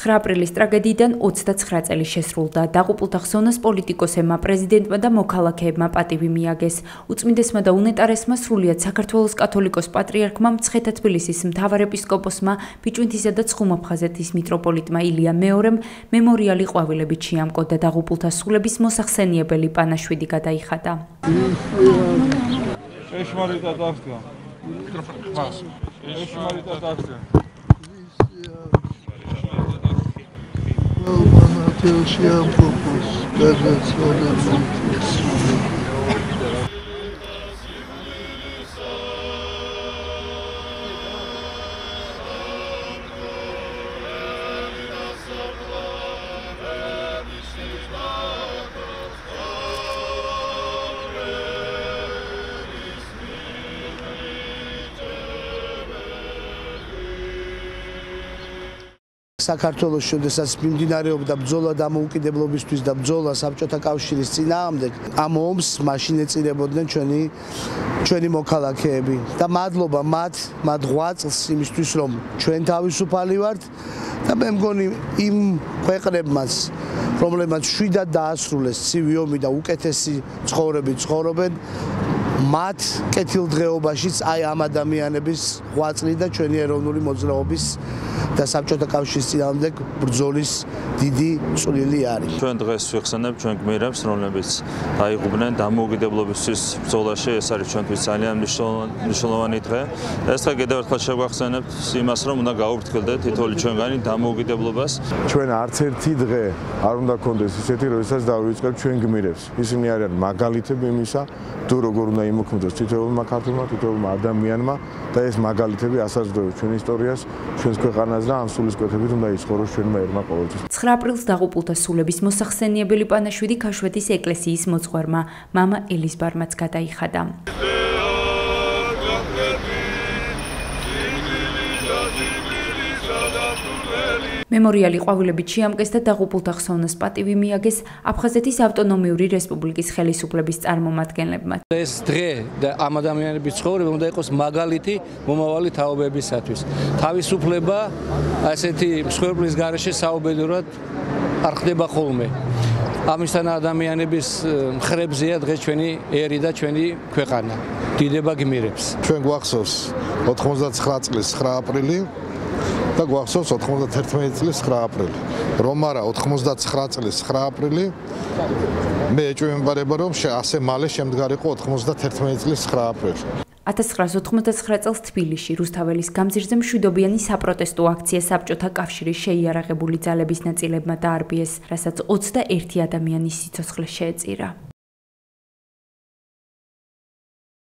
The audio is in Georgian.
9 აპრილის ტრაგედიიდან 29 წელი შესრულდა. დაღუპულთა ხსოვნას პოლიტიკოსებმა, პრეზიდენტმა და მოქალაქეებმა პატივი მიაგეს. უწმინდესმა და უნეტარესმა სრულიად საქართველოს კათოლიკოს პატრიარქმა მცხეთა თბილისის მთავარეპისკოპოსმა, ბიჭვინთისა და ცხუმაფხაზეთის მიტროპოლიტმა ილია მეორემ მემორიალი ყვავილებით შეამკო და დაღუპულთა სულების მოსახსენიებელი პანაშვიდი გადაიხადა. საქართველოს შესაძ მიმდინარეობდა ბრძოლა დამოუკიდებლობისთვის და ბრძოლა საბჭოთა კავშირის წინააღმდეგ. ამ ომს მაშინ ეწირებოდნენ ჩვენი მოქალაქეები და მადლობა მათ 8 წელს იმისთვის რომ ჩვენ თავისუფალი ვართ და მე მგონი იმ ქვეყნებმაც რომლებმაც შვიდად დაასრულეს ცივი ომი და უკეთესი ცხოვრებით ცხოვრობენ მათ კეთილდღეობაშიც აი ამ ადამიანების ღვაწლი და ჩვენი ეროვნული მოძრაობის და საბჭოთა კავშირის წინააღმდეგ ბრძოლის დიდი წვლილი არის. ჩვენ დღეს ვიხსენებთ ჩვენ გმირებს, რომლებიც დაიღუპნენ დამოუკიდებლობისთვის ბრძოლაში. ეს არის ჩვენთვის ძალიან მნიშვნელოვანი დღე. ეს დღე კიდევ ერთხელ შევახსენებთ იმას, რომ უნდა გაუფრთხილდეთ თითოეული ჩვენგანი დამოუკიდებლობას. ჩვენ არც ერთი დღე არ უნდა გქონდეს ისეთი, როდესაც დავივიწყებთ ჩვენ გმირებს. ისინი არიან მაგალითები იმისა, თუ როგორ უნდა იმოქმედოს თითოეულმა ქართველმა, თითოეულმა ადამიანმა და ეს მაგალითები ასაზრდოებს ჩვენ ისტორიას, ჩვენს ქვეყანას და ამ სულისკვეთებით უნდა იცხოვროს ჩვენმა ერმა ყოველთვის. 9 აპრილს დაღუპულთა სულების მოსახსენიებელი პანაშვიდი ქაშვეთის ეკლესიის მოძღვარმა მამა ელიზბარმაც გადაიხადა. მემორიალი ყვავილებით შეამკეს და დაღუპულთა ხსოვნას პატივი მიაგეს აფხაზეთის ავტონომიური რესპუბლიკის ხელისუფლების წარმომადგენლებმა. ეს დღე და ამ ადამიანების ცხოვრება უნდა იყოს მაგალითი მომავალი თაობებისათვის. თავისუფლება ასეთი მსხვერპლის გარეშე საუბედურად არ ხდება ხოლმე. ამისთან ადამიანების მხრებზეა დღეს ჩვენი ერი და ჩვენი ქვეყანა. დიდება გმირებს. ჩვენ გვახსოვს 99 წლის 9 აპრილი და გვახსოვს 91 წლის 9 აპრილი. რომ არა 99 წლის 9 აპრილი მე ეჭვმეპარება რომ ასე მალე შემდგარიყო 91 წლის 9 აპრილი. 1999 წელს თბილისში რუსთაველის გამზირზე მშვიდობიანი საპროტესტო აქცია საბჭოთა კავშირის შეიარაღებული ძალების ნაწილებმა დაარბიეს, რასაც 21 ადამიანის სიცოცხლე შეეწირა.